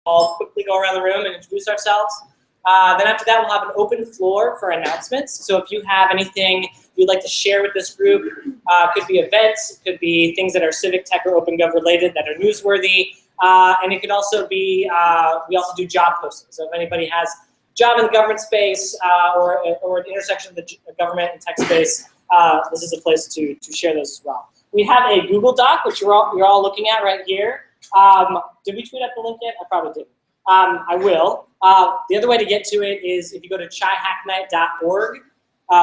all quickly go around the room and introduce ourselves. Then after that, we'll have an open floor for announcements. So if you have anything you'd like to share with this group, could be events, could be things that are civic tech or open gov related that are newsworthy, and it could also be, we also do job postings. So if anybody has a job in the government space or an intersection of the government and tech space, this is a place to share those as well. We have a Google Doc, which you're all looking at right here. Did we tweet out the link yet? I probably didn't. I will. The other way to get to it is if you go to chihacknight.org,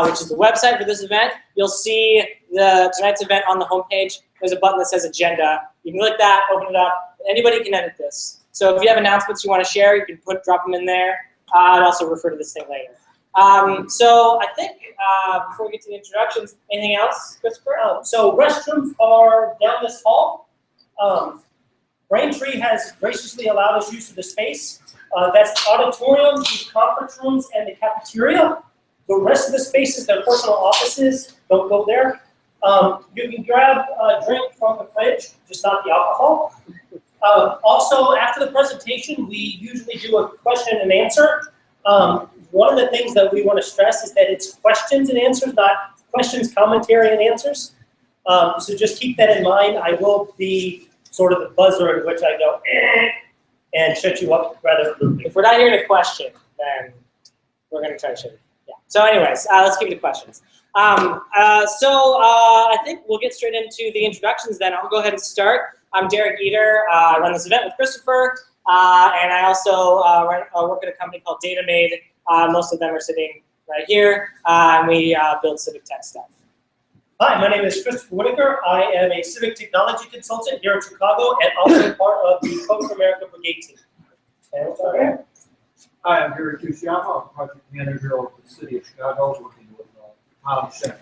which is the website for this event, you'll see tonight's event on the homepage. There's a button that says agenda. You can click that, open it up. Anybody can edit this. So if you have announcements you want to share, you can drop them in there. I'd also refer to this thing later. So I think before we get to the introductions, anything else, Christopher? So restrooms are down this hall. Braintree has graciously allowed us use of the space. That's the auditorium, the conference rooms, and the cafeteria. The rest of the spaces, their personal offices, don't go there. You can grab a drink from the fridge, just not the alcohol. Also, after the presentation, we usually do a question and answer. One of the things that we want to stress is that it's questions and answers, not questions, commentary, and answers. So just keep that in mind. I will be sort of the buzzer in which I go, and shut you up rather quickly. If we're not hearing a question, then we're going to try to shut it. Yeah. So anyways, let's keep it to questions. I think we'll get straight into the introductions then. I'll go ahead and start. I'm Derek Eater. I run this event with Christopher, and I also work at a company called DataMade. Most of them are sitting right here, and we build civic tech stuff. Hi, my name is Christopher Whitaker. I am a civic technology consultant here in Chicago and also part of the Code for America Brigade team. And we'll start here. Hi, I'm Gary Tushiyama. I'm project manager of the city of Chicago, working with Tom Sheck.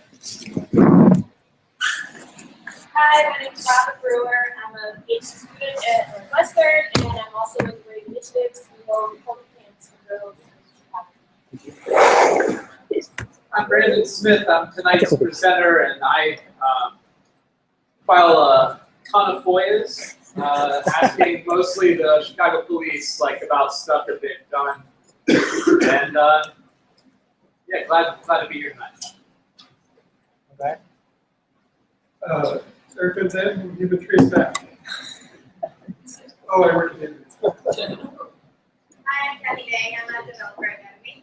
Hi, my name is Robert Brewer. I'm a PhD student at Northwestern, and I'm also with the Great Initiatives. We hold public camps for girls in Chicago. I'm Brandon Smith. I'm tonight's presenter, and I file a ton of FOIAs, asking mostly the Chicago police about stuff that they've done. And yeah, glad to be here tonight. Okay. Eric Vincent, give a trace back. Oh, I work in Hi, I'm Kathy Dang. I'm a developer at Academy.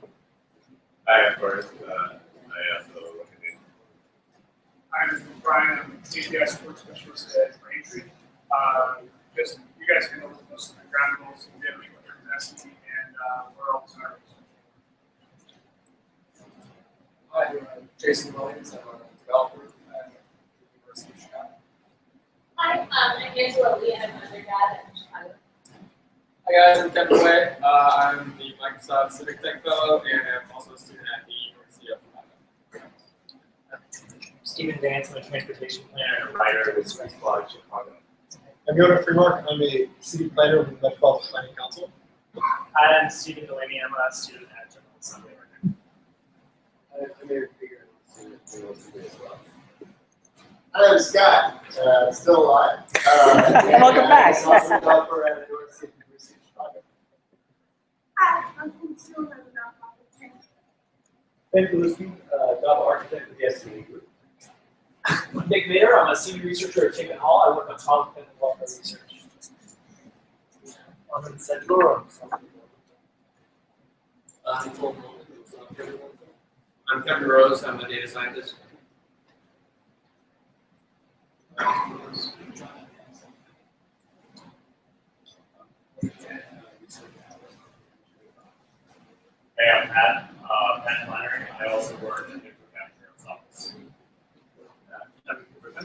Hi, of course. I also look at it. I'm Brian. I'm a API support specialist at Braintree. Just you guys can look at most of the ground rules and get what you're investing, and we're all sorry. Hi, I'm Jason Williams. I'm a developer at the University of Chicago. Hi, I'm Angela Lee. I'm an undergrad at Chicago. Hi guys, I'm Kevin Way. I'm the Microsoft Civic Tech Fellow, and I'm also a student at the University of Chicago. Stephen Vance, I'm a transportation planner and writer with Space Blog Chicago. I'm Yoda Fremont. I'm a city planner with the Metropolitan Planning Council. I'm Stephen Delaney. I'm a student at General Assembly right now. I'm Eric Figure. As well. I'm Scott, still alive. Welcome back. I'm also a developer at the University of Chicago. Hi, I'm Consumer Nonprofit. Ben Gillespie, Java architect with the SCA Group. I'm Nick Mayer. I'm a senior researcher at Chapin Hall. I work on child dependent welfare research. I'm in Central. I'm Kevin Rose. I'm a data scientist. Hey, I'm Pat Planner. I also work in the Captain's office. I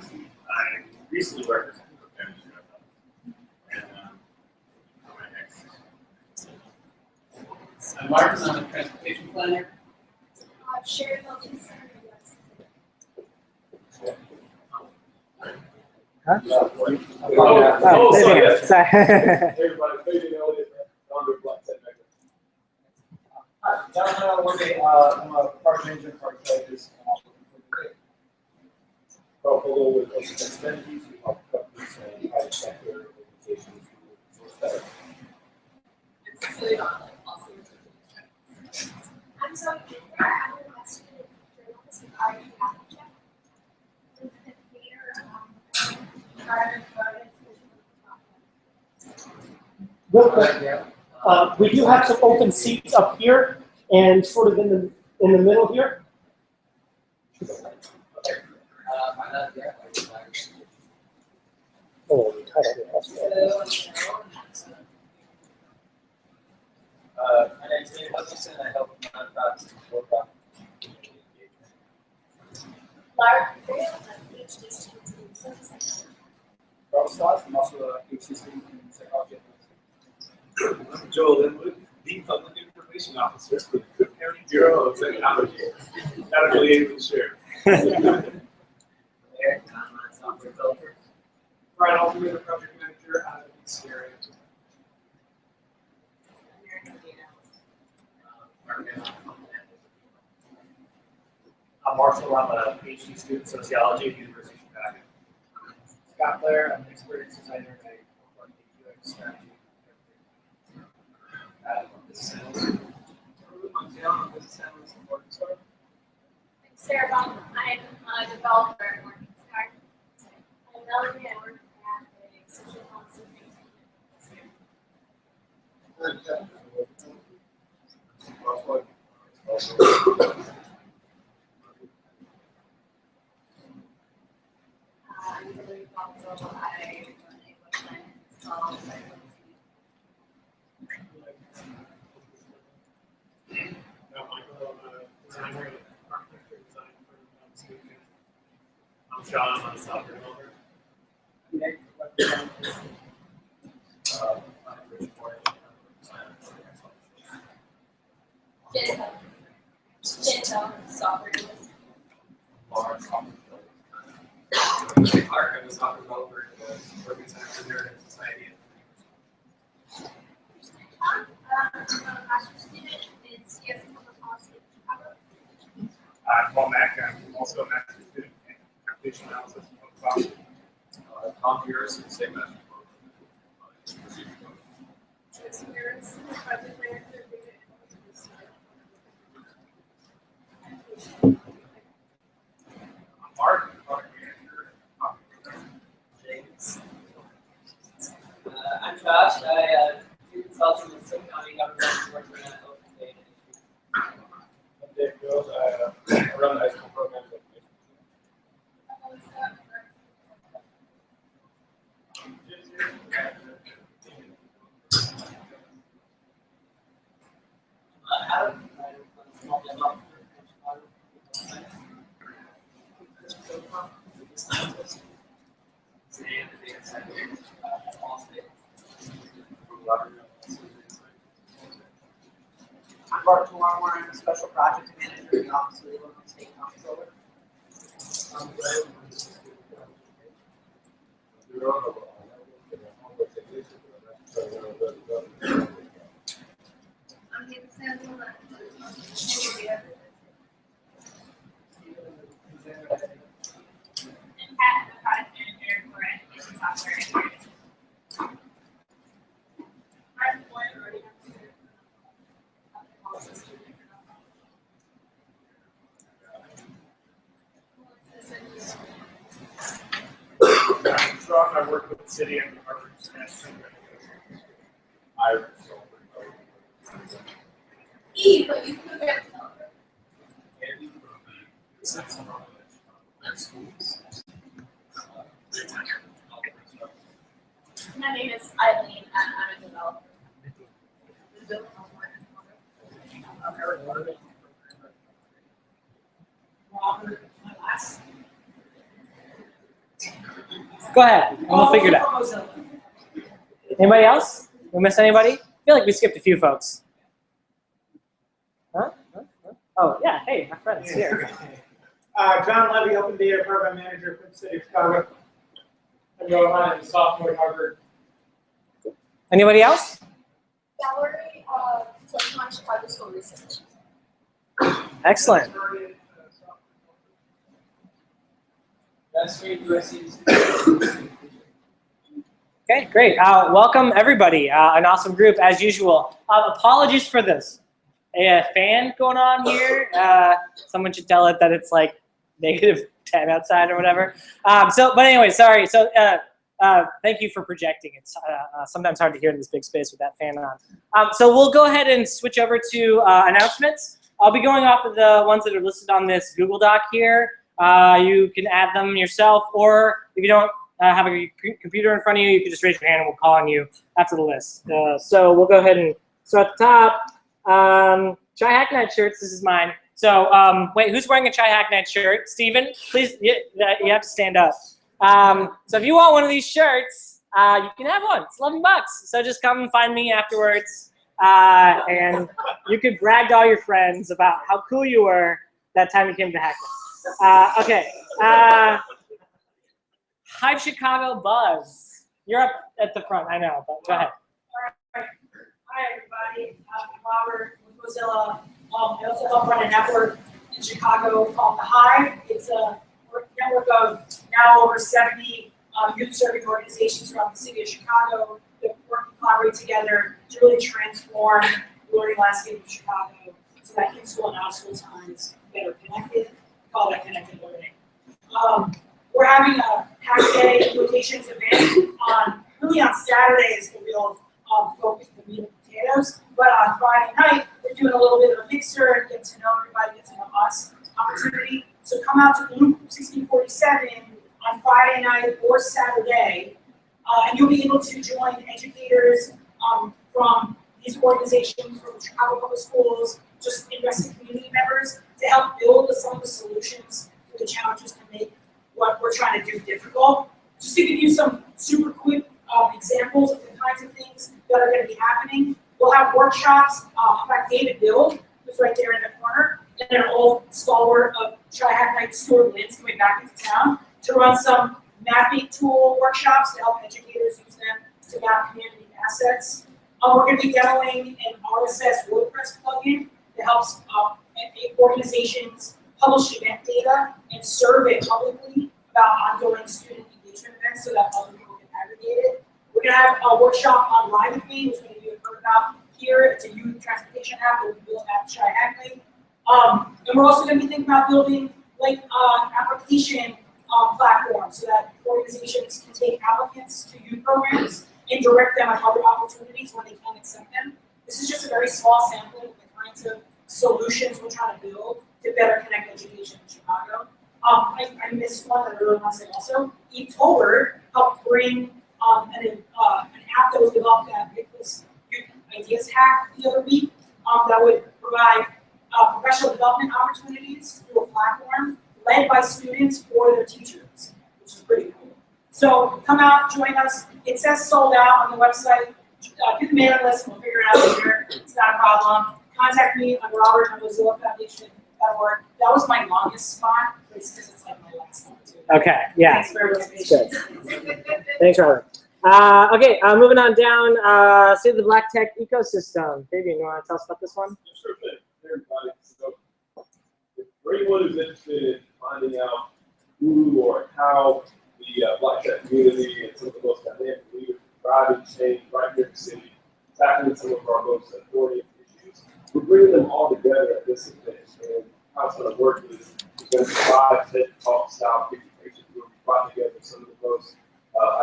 recently worked as a Captain's office. And I'm Martin. I'm a transportation planner. Shared building center. Huh? Sorry. Sorry. Everybody, maybe know it. Hi, John, I'm a park manager, park strategist, and also portfolio with open strategies. We help companies and private sector organizations. really not like also. I'm sorry, I'm an investigative journalist with our check. Real quick, we do have some open seats up here and sort of in the middle here. Oh, the title. My name is David Hutchinson. I help nonprofits work on community engagement. Larry, I'm a PhD student in social psychology. Robert Scott, I'm also a PhD student in psychology. I'm Joel Linwood, the Public Information Officer for the Cook County Bureau of Technology. Not affiliated with the sheriff. Eric, I'm a software developer. Brian Alderman, the project manager out of the area. I'm Marshall. I'm a PhD student in sociology at the University of Chicago. Scott Blair, I'm an experienced designer and I work on the UX strategy. Business analyst. I'm a business analyst in Morningstar. I'm Sarah Baum. I'm a developer at Morningstar. I'm Melanie. I work at a social policy agency. I'm really also I run a website called I'm Sean, I'm a software developer. Gento software. Clark, I'm a software developer in the Working Center for Narrative Society. I'm a master's student in CS Public Policy in Chicago. I'm Paul Mack. I'm also a master's student in application analysis and public policy. Tom Harrison, same master. Tracy Harris, project manager, data analysis. I'm Mark, product manager. James. I'm Josh. I do consulting with Cook County government working on open data issues. I'm Dave Mills. I run the high school program. Adam, I run a small development in Chicago. And the data scientist at Ball State. I'm Bart Kumar. I'm a special project manager in the Office of the Illinois State Comptroller. I'm David Samuel. And Pat, the product manager for education software and services. I'm Lauren, already have I'm Sean. I work with the city and the Harvard Semester. Eve, but you could get developer. My name is Eileen, and I'm a developer. Go ahead, and we'll figure it out. Anybody else? We miss anybody? I feel like we skipped a few folks. Huh? Oh, yeah, hey, my friend's here. John Levy, Open Data Program Manager for the City of Chicago. I'm Rohan, sophomore at Harvard. Anybody else? Valerie, taking on Chicago School Research. Excellent. That's me, USC's. Okay, great. Welcome everybody. An awesome group as usual. Apologies for this fan going on here. Someone should tell it that it's like -10 outside or whatever. But anyway, sorry. So thank you for projecting. It's sometimes hard to hear in this big space with that fan on. So we'll go ahead and switch over to announcements. I'll be going off of the ones that are listed on this Google Doc here. You can add them yourself, or if you don't have a computer in front of you, you can just raise your hand and we'll call on you after the list. So we'll go ahead and start at the top. Chai Hack Night shirts, this is mine. So wait, who's wearing a Chai Hack Night shirt? Steven, please, you have to stand up. So if you want one of these shirts, you can have one. It's $11. So just come and find me afterwards. And you could brag to all your friends about how cool you were that time you came to Hack Night. Okay. Hive Chicago Buzz. You're up at the front, I know, but go ahead. All right. Hi, everybody. I'm Robert with Mozilla. I also help run a network in Chicago called The Hive. It's a network of now over 70 youth-serving organizations around the city of Chicago that work and collaborate together to really transform the learning landscape of Chicago so that in-school and out-school time is better connected. We call that connected learning. We're having a Hack Day invitations event really on Saturday is the real focus, the meat and potatoes. But on Friday night, we're doing a little bit of a mixer and get to know everybody, get to know us opportunity. So come out to Blue 1647 on Friday night or Saturday, and you'll be able to join educators from these organizations, from Chicago Public Schools, just interested community members to help build some of the solutions to the challenges to make what we're trying to do difficult. Just to give you some super quick examples of the kinds of things that are going to be happening. We'll have workshops. In fact, David Bill, who's right there in the corner, and an old stalwart of Chai Hack Night, Stuart Lynn's coming back into town to run some mapping tool workshops to help educators use them to map community assets. We're going to be demoing an RSS WordPress plugin that helps organizations publish event data and survey publicly about ongoing student engagement events so that other people can aggregate it. We're going to have a workshop on Live With Me, which many of you have heard about here. It's a youth transportation app that we built at Chai Hack Night. And we're also going to be thinking about building like application platforms so that organizations can take applicants to youth programs and direct them on other opportunities when they can't accept them. This is just a very small sampling of the kinds of solutions we're trying to build to better connect education in Chicago. I missed one that I really want to say also. Inktober helped bring an app that was developed at Nicholas Youth Ideas Hack the other week that would provide professional development opportunities through a platform led by students for their teachers, which is pretty cool. So come out, join us. It says sold out on the website. Do the mailing list and we'll figure it out later. It's not a problem. Contact me on Robert at MozillaFoundation.org. That was my longest spot, but it's because it's like my last one too. Okay, yeah. Thanks for everyone's patience. Thanks, Robert. Okay, moving on down, State of the Black Tech Ecosystem. Fabian, you want to tell us about this one? Sure thing. Hey, everybody. So, if anyone is interested in finding out who or how the Black Tech community and some of the most dynamic leaders driving change right here in the city, tackling some of our most important issues, we're bringing them all together at this event. And how it's going to work is we're going to provide TED Talk style presentations where we brought together some of the most,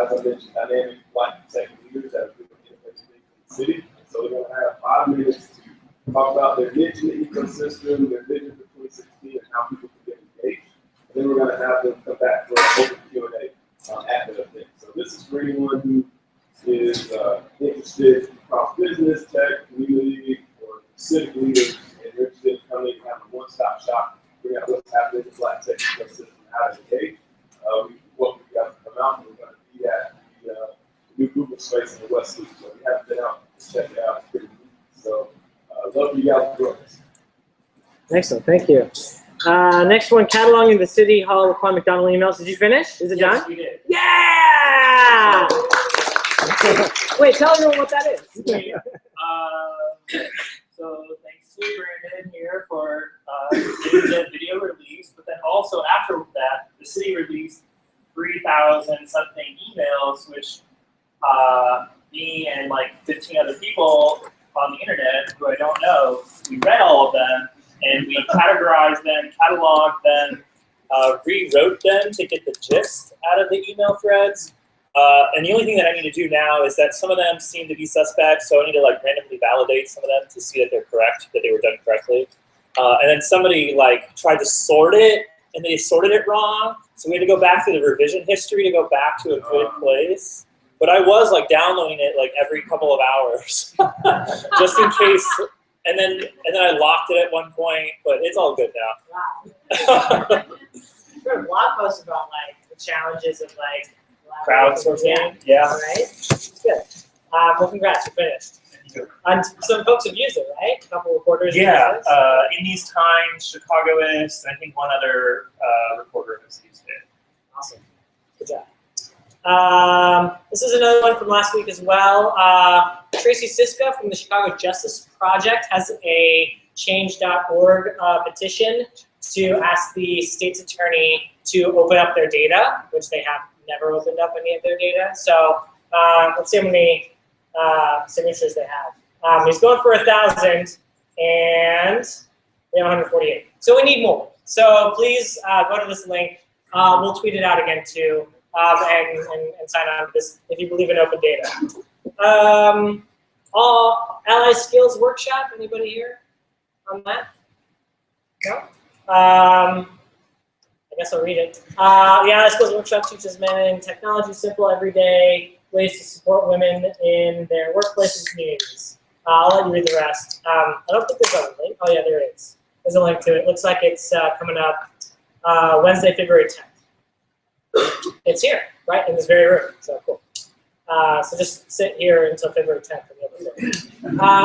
as I mentioned, dynamic Black Tech leaders that are doing innovative things in the city. And so we're going to have 5 minutes to talk about their niche in the ecosystem, their vision for 2016, and how people can get engaged. And then we're going to have them come back for an open Q&A at the event. So this is for anyone who is interested across business, tech, community, or civic leaders, and you're interested in coming and having a one-stop shop, figuring out what's happening in the Black Tech ecosystem, how to engage. We welcome you guys to come out, and we're going to be at the new Google space in the West Loop. So we haven't been out to check it out. It's pretty neat. So I'd love for you guys to join us. Excellent, thank you. Next one, cataloging the City Hall Laquan McDonald emails. Did you finish? Is it done? Yes, we did. Yeah! Wait, tell everyone what that is. So thanks to Brandon here for getting the video released, but then also after that, the city released 3,000 something emails, which 15 other people on the internet who I don't know. We read all of them, and we categorized them, cataloged them, rewrote them to get the gist out of the email threads. And the only thing that I need to do now is that some of them seem to be suspect, so I need to like randomly validate some of them to see that they're correct, that they were done correctly. And then somebody like tried to sort it, and they sorted it wrong, so we had to go back to the revision history to go back to a good place. But I was like downloading it like every couple of hours, just in case. And then I locked it at one point, but it's all good now. Wow. You wrote a blog post about like the challenges of like crowdsourcing. Yeah. All right. Good. Well, congrats, you finished. And some folks have used it, right? A couple reporters. Yeah. In these times, Chicagoist, and I think one other reporter has used it. Awesome. Good job. This is another one from last week as well. Tracy Siska from the Chicago Justice Project has a change.org petition to ask the state's attorney to open up their data, which they have never opened up any of their data. So let's see how many signatures they have. He's going for 1,000, and we have 148. So we need more. So please go to this link. We'll tweet it out again too, and sign on to this if you believe in open data. Ally Skills Workshop. Anybody here on that? No. I guess I'll read it. The Ally Skills Workshop teaches men in technology simple, everyday ways to support women in their workplaces and communities. I'll let you read the rest. I don't think there's a link. Oh yeah, there is. There's a link to it. Looks like it's coming up Wednesday, February 10th. It's here, right, in this very room. So cool. So just sit here until February 10th.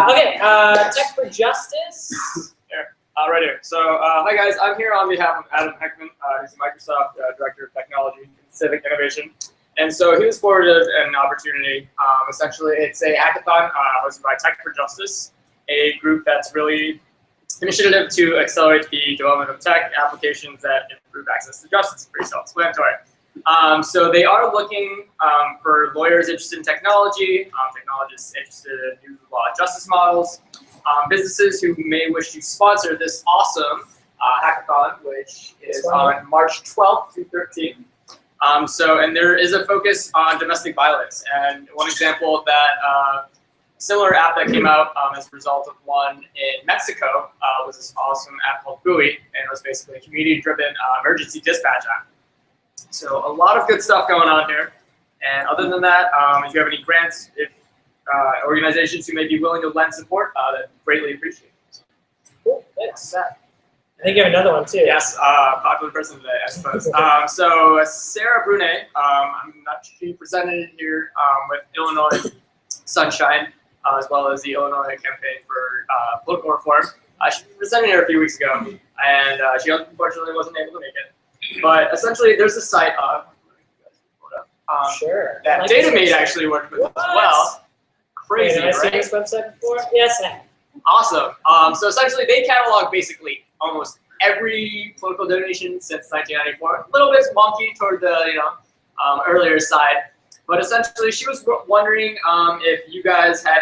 Okay, Tech for Justice. Here, right here. So, hi guys, I'm here on behalf of Adam Heckman. He's the Microsoft Director of Technology and Civic Innovation. And so he was forwarded an opportunity. Essentially, it's a hackathon hosted by Tech for Justice, a group that's really an initiative to accelerate the development of tech applications that improve access to justice. Pretty self-explanatory. So they are looking for lawyers interested in technology, technologists interested in new law justice models, businesses who may wish to sponsor this awesome hackathon, which is on March 12th through 13th. And there is a focus on domestic violence. And one example of that similar app that came out as a result of one in Mexico was this awesome app called Buoy, and it was basically a community-driven emergency dispatch app. So a lot of good stuff going on here. And other than that, if you have any grants, if organizations who may be willing to lend support, that's greatly appreciated. Cool, thanks. I think you have another one too. Yes, popular person today, I suppose. So Sarah Brunet, she presented here with Illinois Sunshine, as well as the Illinois Campaign for Political Reform. She presented here a few weeks ago, and she unfortunately wasn't able to make it. But essentially, there's a site sure. that like DataMate actually worked with as well. Crazy, right? Have I seen this website before? Yes, I have. Awesome. So essentially, they catalog basically almost every political donation since 1994. A little bit wonky toward the earlier side, but essentially, she was wondering if you guys had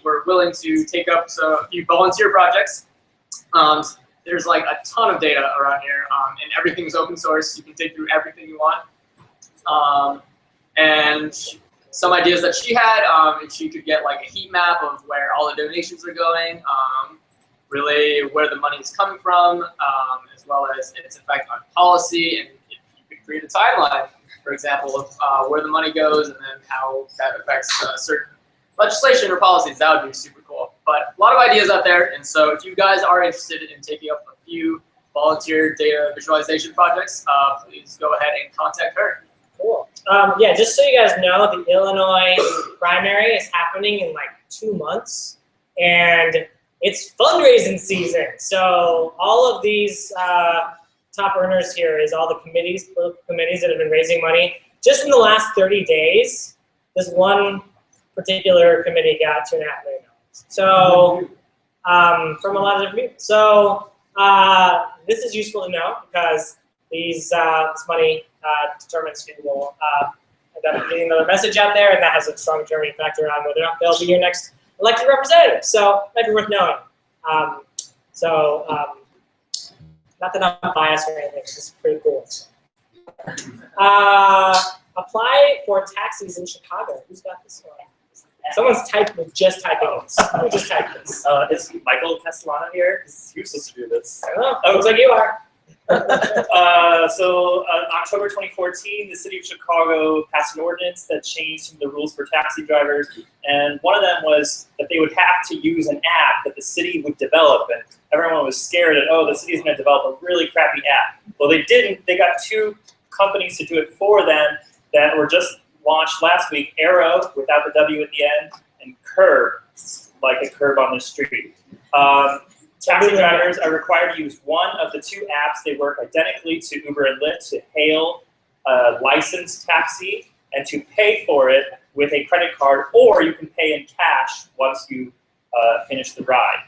were willing to take up a few volunteer projects. There's like a ton of data around here, and everything's open source. You can dig through everything you want. And some ideas that she had, and she could get like a heat map of where all the donations are going, really where the money is coming from, as well as its effect on policy, and if you could create a timeline, for example, of where the money goes and then how that affects certain legislation or policies. That would be super cool. But a lot of ideas out there, and so if you guys are interested in taking up a few volunteer data visualization projects, please go ahead and contact her. Cool. Yeah, just so you guys know, the Illinois primary is happening in like 2 months, and it's fundraising season. So all of these top earners here is all the political committees that have been raising money. Just in the last 30 days, this one particular committee got $2.5 million. So from a lot of different people. So this is useful to know because this money determines who will them getting another message out there, and that has a strong determining factor on whether or not they'll be your next elected representative. So it might be worth knowing. Not that I'm biased or anything, it's just pretty cool. Apply for taxis in Chicago. Who's got this one? Someone's just typing this. Who just typed this? Is Michael Castellano here? He was supposed to do this. I don't know. Oh, looks like you are. October 2014, the city of Chicago passed an ordinance that changed some of the rules for taxi drivers, and one of them was that they would have to use an app that the city would develop, and everyone was scared that, oh, the city is going to develop a really crappy app. Well, they didn't. They got two companies to do it for them that were just launched last week, Arrow, without the W at the end, and Curb, like a curb on the street. Taxi drivers are required to use one of the two apps. They work identically to Uber and Lyft to hail a licensed taxi and to pay for it with a credit card, or you can pay in cash once you finish the ride.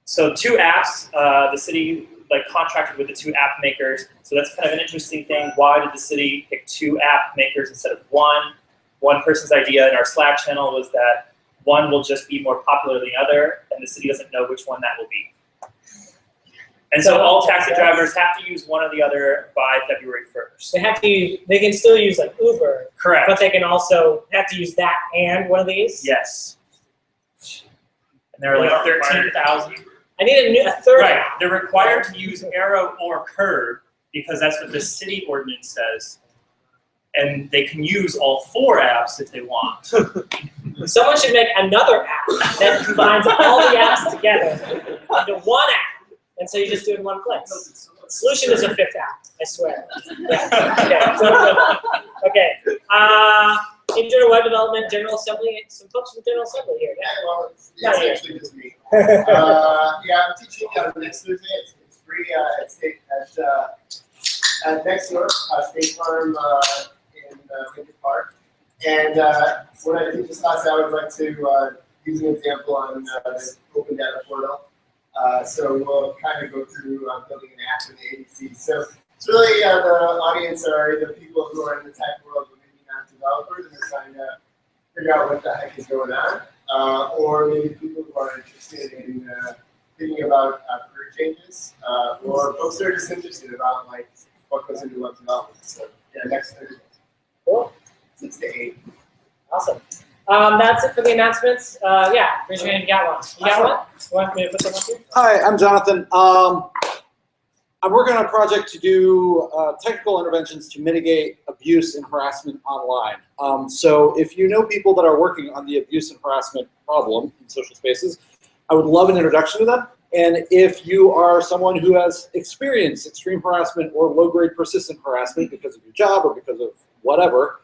So two apps, the city contracted with the two app makers. So that's kind of an interesting thing. Why did the city pick two app makers instead of one? One person's idea in our Slack channel was that one will just be more popular than the other, and the city doesn't know which one that will be. And so all taxi drivers have to use one or the other by February 1st. They have to use, they can still use like Uber. Correct. But they can also have to use that and one of these? Yes. And there are like 13,000. I need a third Right. app. They're required to use Arrow or Curb because that's what the city ordinance says. And they can use all four apps if they want. Someone should make another app that combines all the apps together into one app. And so you just do it in one place. The solution is a fifth app, I swear. Yeah. Okay. Intro to web development, General Assembly. Some folks from General Assembly here. Yeah, well, Not here. actually just me. Yeah, I'm teaching next Thursday. It's free at next door, State Farm in Lincoln Park. And when I teach this class, I would like to use an example on the Open Data Portal. So we'll kind of go through building an app in the ABC. So it's really the audience are either people who are in the tech world but maybe not developers and they're trying to figure out what the heck is going on, or maybe people who are interested in thinking about career changes, or folks that are just interested about like what goes into web development. So yeah, next Thursday. Cool. 6 to 8. Awesome. That's it for the announcements. Yeah, raise your hand if you got one. You got one? You want me to put them up here? Hi, I'm Jonathan. I'm working on a project to do technical interventions to mitigate abuse and harassment online. So if you know people that are working on the abuse and harassment problem in social spaces, I would love an introduction to them. And if you are someone who has experienced extreme harassment or low-grade persistent harassment because of your job or because of whatever,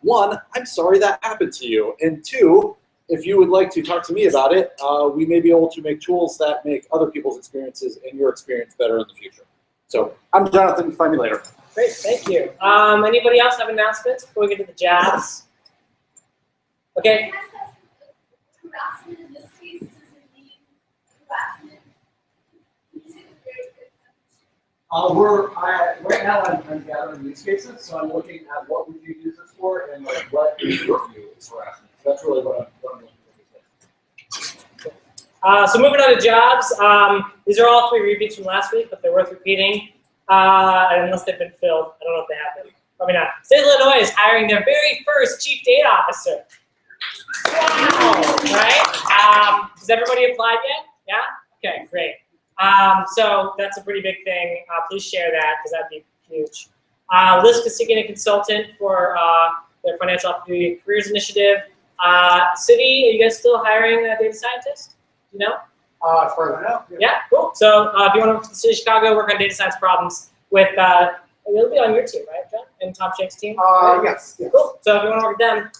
one, I'm sorry that happened to you. And two, if you would like to talk to me about it, we may be able to make tools that make other people's experiences and your experience better in the future. So I'm Jonathan. Find me later. Great, thank you. Anybody else have announcements before we get to the jobs? Okay. Harassment in this case doesn't mean harassment. Right now I'm gathering use cases, so I'm looking at what would you use this for and like what in your view is harassment. So that's really what I'm looking for. So moving on to jobs. These are all 3 repeats from last week, but they're worth repeating unless they've been filled. I don't know if they have been. Probably not. State of Illinois is hiring their very first chief data officer. Wow, right? Has everybody applied yet? Yeah? Okay, great. So that's a pretty big thing. Please share that because that'd be huge. LISC is seeking a consultant for their Financial Opportunity and Careers Initiative. City, are you guys still hiring a data scientist? Do you know? As far as I know. Yeah, cool. So if you want to work for the City of Chicago, work on data science problems with, it'll be on your team, right, John? And Tom Shank's team? Yes. Cool. So if you want to work with them,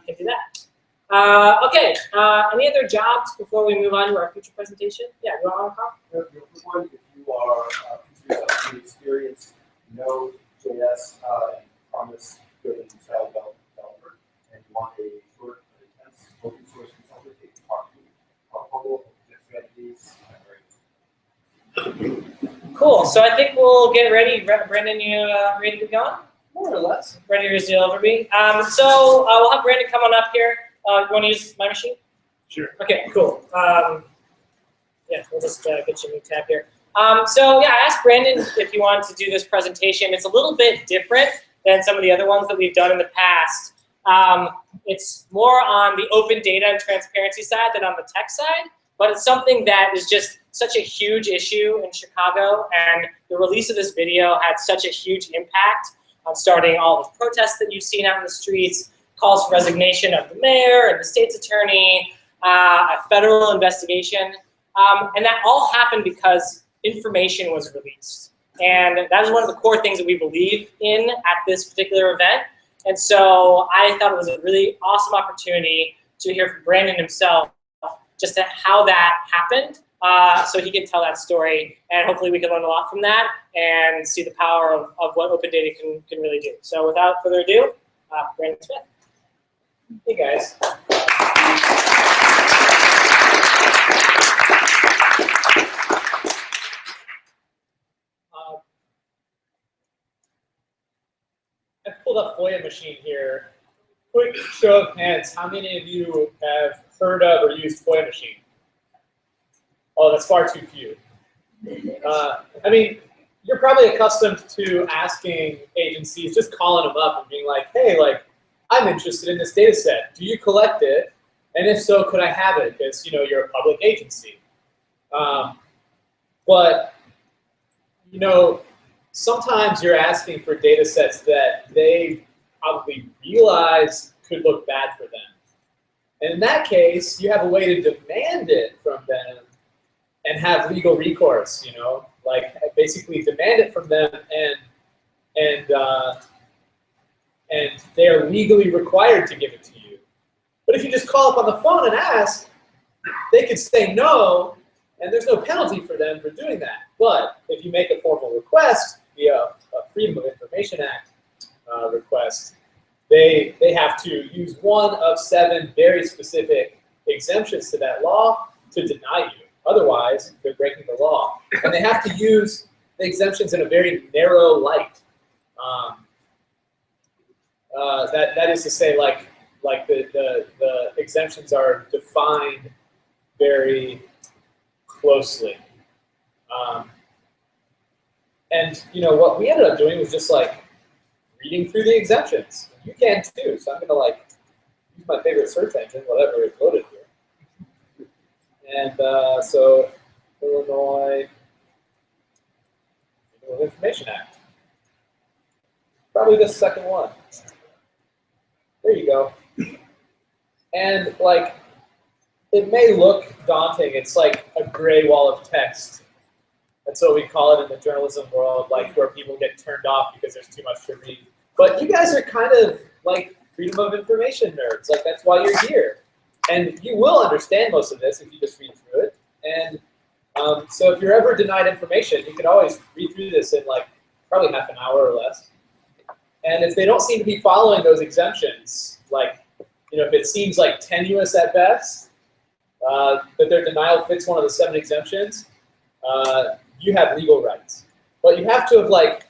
you can do that. Okay, any other jobs before we move on to our future presentation? Yeah, go on, Carl. If you are experienced Node.js and promise good and style developer, and you want a short, intense, open source consultant that you talk to, Humble, strategies, Cool. So I think we'll get ready. Brendan, you ready to go? More or less. Brandon, you're going to over me. So we'll have Brandon come on up here. You want to use my machine? Sure. Okay, cool. Yeah, we'll just get you a new tab here. So yeah, I asked Brandon if he wanted to do this presentation. It's a little bit different than some of the other ones that we've done in the past. It's more on the open data and transparency side than on the tech side, but it's something that is just such a huge issue in Chicago, and the release of this video had such a huge impact on starting all the protests that you've seen out in the streets, calls for resignation of the mayor and the state's attorney, a federal investigation, and that all happened because information was released. And that is one of the core things that we believe in at this particular event. And so I thought it was a really awesome opportunity to hear from Brandon himself just how that happened, so he can tell that story, and hopefully we can learn a lot from that and see the power of what open data can really do. So without further ado, Brandon Smith. Hey guys. I've pulled up FOIA machine here. Quick show of hands, how many of you have heard of or used FOIA machine? Oh, that's far too few. I mean, you're probably accustomed to asking agencies, just calling them up and being like, hey, like, I'm interested in this data set. Do you collect it? And if so, could I have it? Because, you know, you're a public agency. But, you know, sometimes you're asking for data sets that they probably realize could look bad for them. And in that case, you have a way to demand it from them and have legal recourse, you know, like basically demand it from them, and they're legally required to give it to you. But if you just call up on the phone and ask, they could say no, and there's no penalty for them for doing that. But if you make a formal request via a Freedom of Information Act request, they have to use one of 7 very specific exemptions to that law to deny you. Otherwise, they're breaking the law. And they have to use the exemptions in a very narrow light. That is to say, like the exemptions are defined very closely. And you know what we ended up doing was just like reading through the exemptions. You can too, so I'm gonna like use my favorite search engine, whatever is loaded here. And so Illinois Freedom of Information Act. Probably the second one. There you go. And like, it may look daunting. It's like a gray wall of text. That's what we call it in the journalism world, like where people get turned off because there's too much to read. But you guys are kind of like freedom of information nerds. Like that's why you're here. And you will understand most of this if you just read through it. And so if you're ever denied information, you can always read through this in like probably half an hour or less. And if they don't seem to be following those exemptions, like, you know, if it seems like tenuous at best, that their denial fits one of the 7 exemptions, you have legal rights. But you have to have like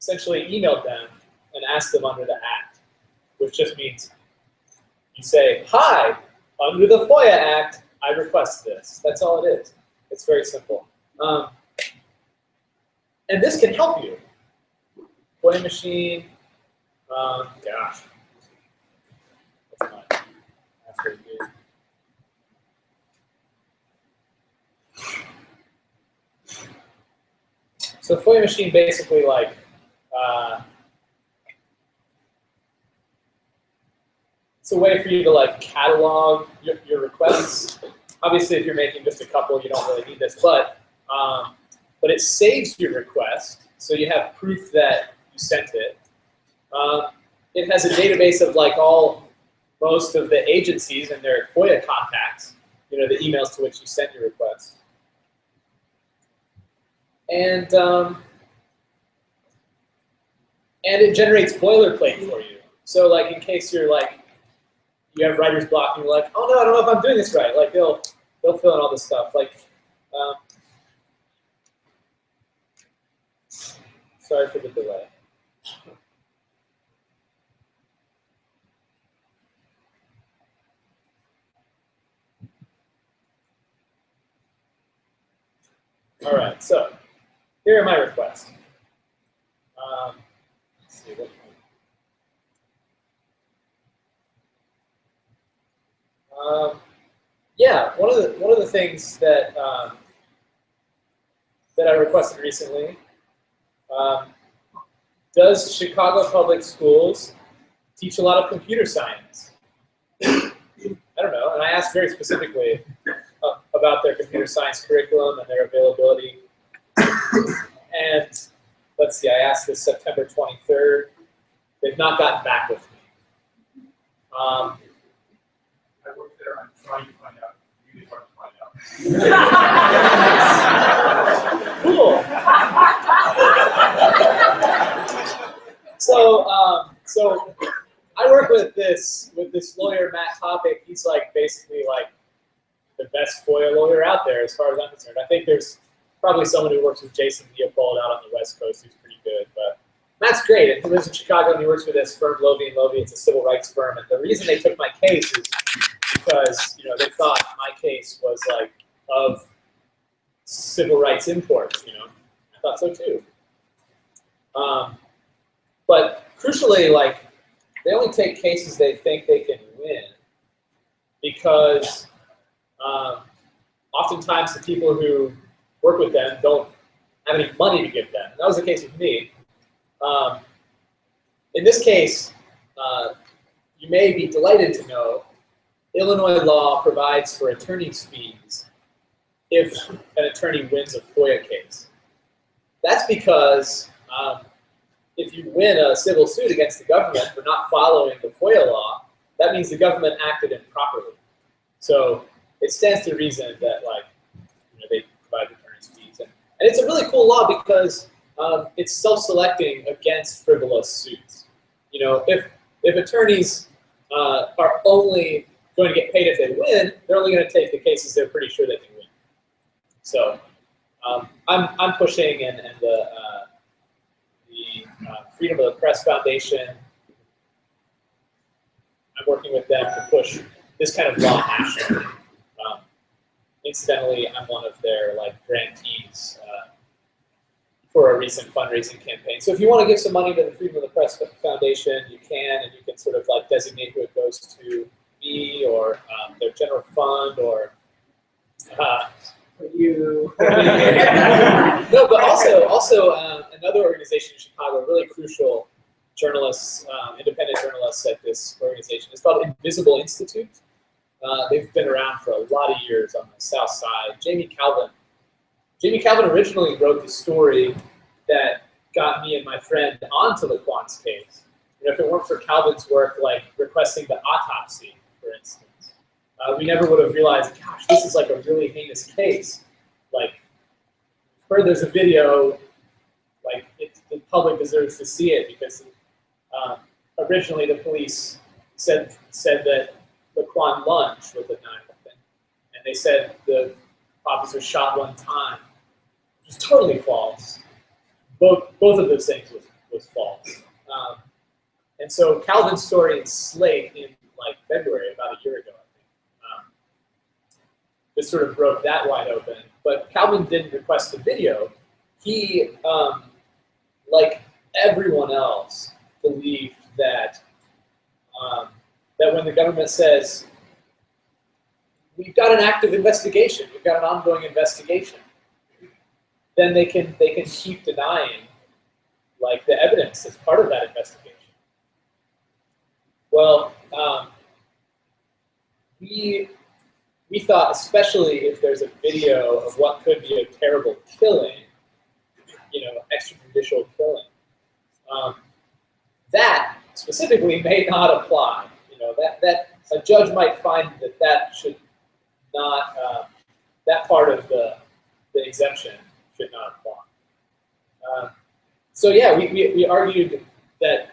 essentially emailed them and asked them under the act, which just means you say, hi, under the FOIA Act, I request this. That's all it is. It's very simple. And this can help you. FOIA machine, gosh. That's not very good. So FOIA machine basically like, it's a way for you to like catalog your requests. Obviously, if you're making just a couple, you don't really need this, but it saves your request, so you have proof that you sent it. It has a database of like most of the agencies and their FOIA contacts, you know, the emails to which you sent your request. And it generates boilerplate for you. So like in case you're like, you have writer's block and you're like, oh no, I don't know if I'm doing this right. Like they'll fill in all this stuff. Like, sorry for the delay. All right, so here are my requests. Let's see, yeah, one of the things that that I requested recently. Does Chicago Public Schools teach a lot of computer science? I don't know, and I asked very specifically about their computer science curriculum and their availability. And let's see, I asked this September 23rd. They've not gotten back with me. I work there. I'm trying to find out. Really hard to find out. Cool. So I work with this lawyer, Matt Topic. He's like basically like the best FOIA lawyer out there as far as I'm concerned. I think there's probably someone who works with Jason Leopold out on the West Coast who's pretty good, but Matt's great. And he lives in Chicago and he works for this firm, Lovey & Lovey. It's a civil rights firm. And the reason they took my case is because, you know, they thought my case was like of civil rights import, you know. I thought so too. But crucially, like, they only take cases they think they can win because oftentimes the people who work with them don't have any money to give them. And that was the case with me. In this case, you may be delighted to know Illinois law provides for attorney's fees if an attorney wins a FOIA case. That's because if you win a civil suit against the government for not following the FOIA law, that means the government acted improperly. So it stands to reason that, like, you know, they provide attorney's fees. And it's a really cool law because it's self-selecting against frivolous suits. You know, if attorneys are only going to get paid if they win, they're only going to take the cases they're pretty sure they can win. So I'm pushing, and the Freedom of the Press Foundation, I'm working with them to push this kind of law nationally. Incidentally, I'm one of their grantees for a recent fundraising campaign. So if you want to give some money to the Freedom of the Press Foundation, you can, and you can sort of designate who it goes to, me or their general fund or you. No, but also another organization in Chicago, really crucial journalists, independent journalists at this organization. It's called Invisible Institute. They've been around for a lot of years on the South Side. Jamie Calvin originally wrote the story that got me and my friend onto Laquan's case. You know, if it weren't for Calvin's work, like requesting the autopsy, for instance, we never would have realized, gosh, this is like a really heinous case. Like, heard there's a video, like the public deserves to see it because originally the police said that Laquan lunged with a knife, and they said the officer shot one time, which was totally false. Both of those things was false. And so Calvin's story in Slate in February, about a year ago, I think, just sort of broke that wide open. But Calvin didn't request the video. He, like everyone else, believed that that when the government says, we've got an active investigation, we've got an ongoing investigation, then they can keep denying the evidence as part of that investigation. Well, we thought, especially if there's a video of what could be a terrible killing, you know, extrajudicial killing, that specifically may not apply. You know, that a judge might find that should not, that part of the exemption should not apply. So yeah, we argued that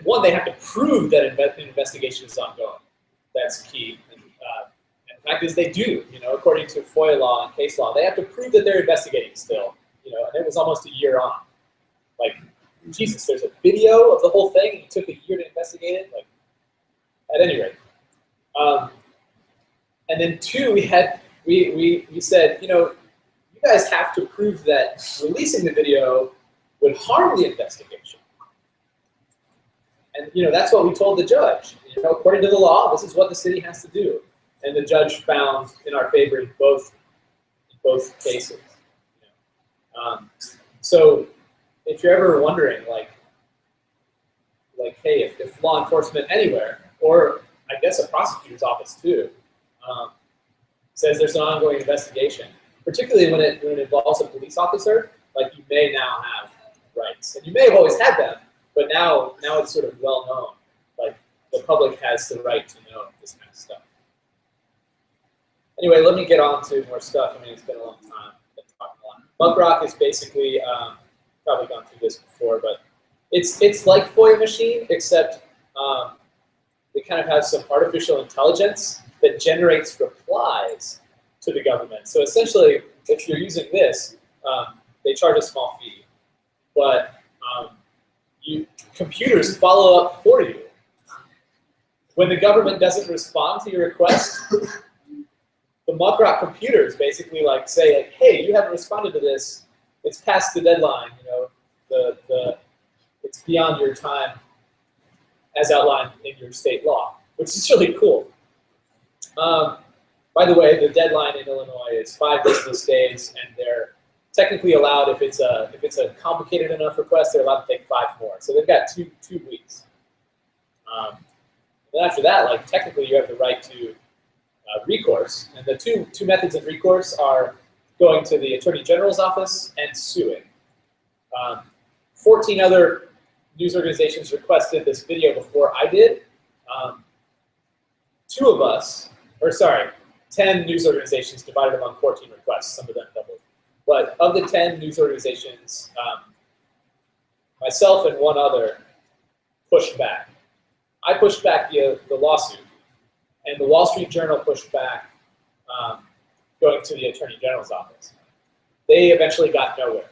one, they have to prove that an investigation is ongoing. That's key. And the fact is they do, you know, according to FOIA law and case law, they have to prove that they're investigating still, you know, and it was almost a year on. Like, Jesus, there's a video of the whole thing and it took a year to investigate it? Like, at any rate. And then two, we said, you know, you guys have to prove that releasing the video would harm the investigation. And you know, that's what we told the judge. You know, according to the law, this is what the city has to do. And the judge found in our favor in both cases. You know? So if you're ever wondering, like, hey, if law enforcement anywhere, or I guess a prosecutor's office too, says there's an ongoing investigation, particularly when it involves a police officer, like you may now have rights, and you may have always had them, but now it's sort of well known. Like the public has the right to know this kind of stuff. Anyway, let me get on to more stuff. I mean, it's been a long time. I've been talking a lot. MuggedRock is basically probably gone through this before, but it's like FOIA machine, except they kind of have some artificial intelligence that generates replies to the government. So essentially, if you're using this, they charge a small fee, but computers follow up for you. When the government doesn't respond to your request, the MuggedRock computers basically like say, like, hey, you haven't responded to this. It's past the deadline. You know, it's beyond your time as outlined in your state law, which is really cool. By the way, the deadline in Illinois is 5 business days, and they're technically allowed, if it's a complicated enough request, they're allowed to take 5 more. So they've got two weeks. Then after that, like technically, you have the right to recourse, and the two methods of recourse are going to the Attorney General's office and suing. 14 other news organizations requested this video before I did. 10 news organizations divided among 14 requests, some of them doubled. But of the 10 news organizations, myself and one other pushed back. I pushed back the lawsuit, and the Wall Street Journal pushed back going to the Attorney General's office. They eventually got nowhere.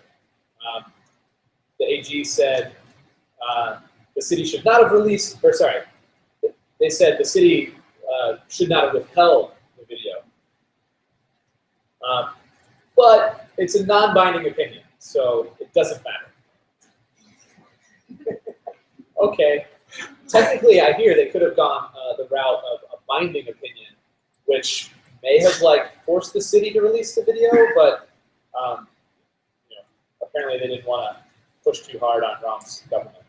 The AG said the city should not have released, or sorry, they said the city should not have withheld the video. But it's a non-binding opinion, so it doesn't matter. Okay. Technically, I hear they could have gone the route of a binding opinion, which may have like forced the city to release the video, but you know, apparently they didn't want to push too hard on Rom's government.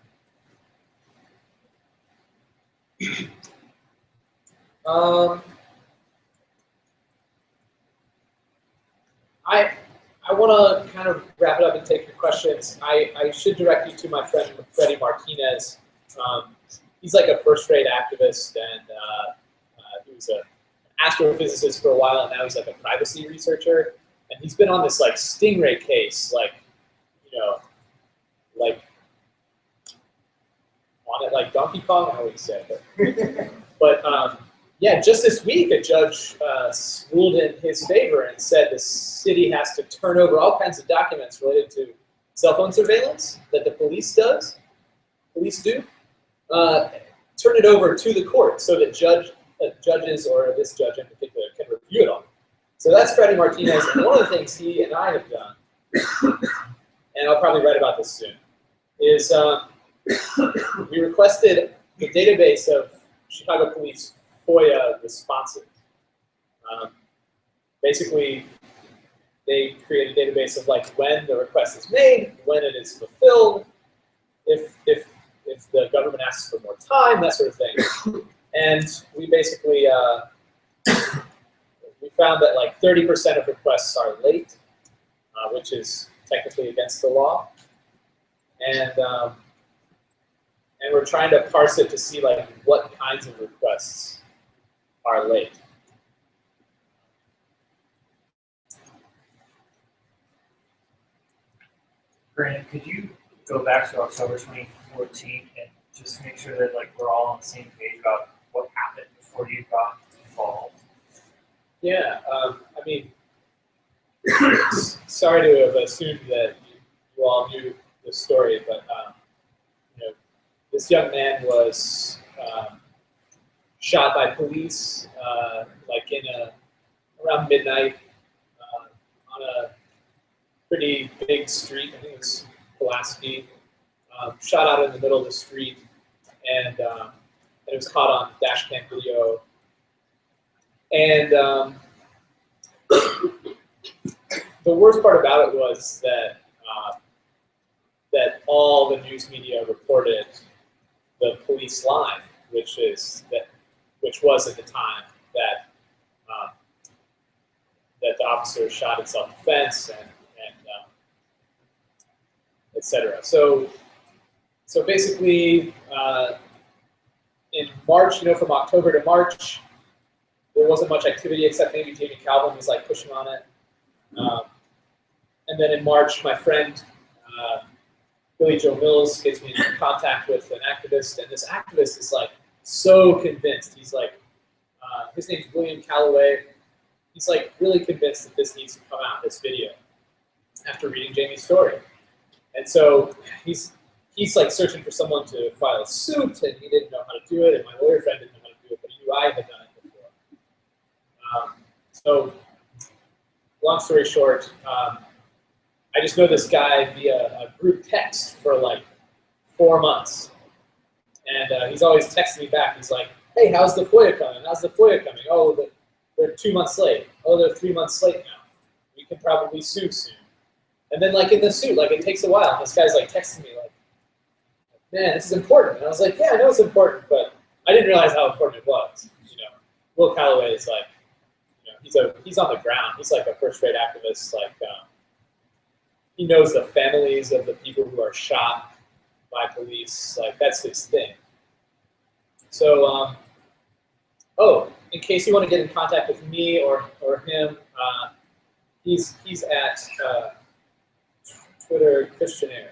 I want to kind of wrap it up and take your questions. I should direct you to my friend Fredy Martinez. He's like a first-rate activist, and he was an astrophysicist for a while, and now he's like a privacy researcher. And he's been on this like stingray case, like, you know, like on it like Donkey Kong. I always say, but yeah, just this week a judge ruled in his favor and said the city has to turn over all kinds of documents related to cell phone surveillance that the police do, turn it over to the court so that judges, or this judge in particular, can review it all. So that's Fredy Martinez, and one of the things he and I have done, and I'll probably write about this soon, is we requested the database of Chicago Police FOIA responses. Basically, they create a database of like when the request is made, when it is fulfilled, if the government asks for more time, that sort of thing. And we basically we found that like 30% of requests are late, which is technically against the law, and we're trying to parse it to see like what kinds of requests are late. Brandon, could you go back to October 2014 and just make sure that like we're all on the same page about what happened before you got involved? Yeah, I mean, sorry to have assumed that you all knew the story, but you know, this young man was shot by police, like around midnight on a pretty big street. I think it was Pulaski. Shot out in the middle of the street, and it was caught on dash cam video. And the worst part about it was that that all the news media reported the police line, which was at the time that that the officer shot in self-defense and etc. So basically, in March, from October to March, there wasn't much activity except maybe Jamie Calvin was like pushing on it. And then in March, my friend Billy Joe Mills gets me in contact with an activist, and this activist is like so convinced. He's like, his name's William Calloway. He's like really convinced that this needs to come out, this video, after reading Jamie's story. And so he's like searching for someone to file a suit, and he didn't know how to do it, and my lawyer friend didn't know how to do it, but he knew I had done it before. So long story short, I just know this guy via a group text for like 4 months. And he's always texting me back. He's like, hey, how's the FOIA coming? How's the FOIA coming? Oh, they're 2 months late. Oh, they're 3 months late now. We can probably sue soon. And then like in the suit, like it takes a while. And this guy's like texting me like, man, this is important. And I was like, yeah, I know it's important, but I didn't realize how important it was. Will Calloway is like, he's on the ground. He's like a first-rate activist. Like he knows the families of the people who are shot by police. Like that's his thing. So, oh, in case you want to get in contact with me or him, he's at Twitter Christianaire.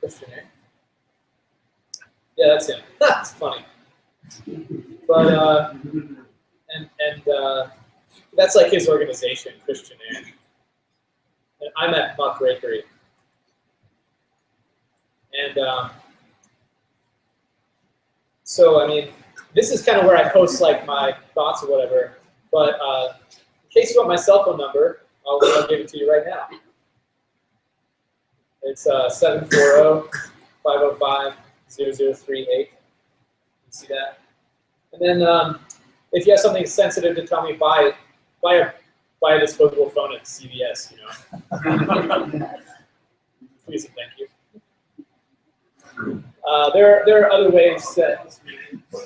Christianaire. Yeah, that's him. That's funny. But that's like his organization, Christianaire. And I'm at Muckrakery. And so, I mean, this is kind of where I post like my thoughts or whatever. But in case you want my cell phone number, I'll give it to you right now. It's 740-505-0038. You see that? And then if you have something sensitive to tell me, buy a disposable phone at CVS, Please and thank you. There are other ways that. I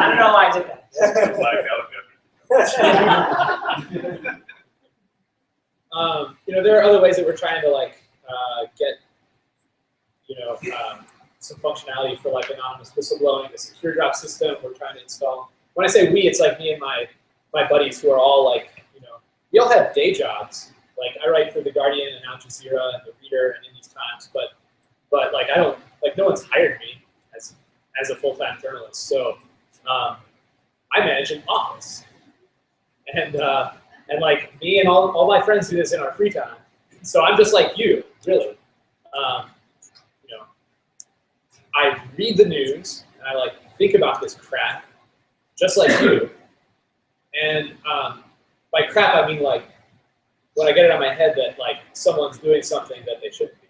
don't know why I did that. There are other ways that we're trying to like get, some functionality for like anonymous whistleblowing, the secure drop system we're trying to install. When I say we, it's like me and my buddies who are all like, we all have day jobs. Like I write for The Guardian and Al Jazeera and The Reader and in these times, but like I don't, like no one's hired me as a full-time journalist. So I manage an office. And like me and all my friends do this in our free time. So I'm just like you, really. I read the news and I like think about this crap, just like you. And by crap I mean like when I get it on my head that like someone's doing something that they shouldn't be,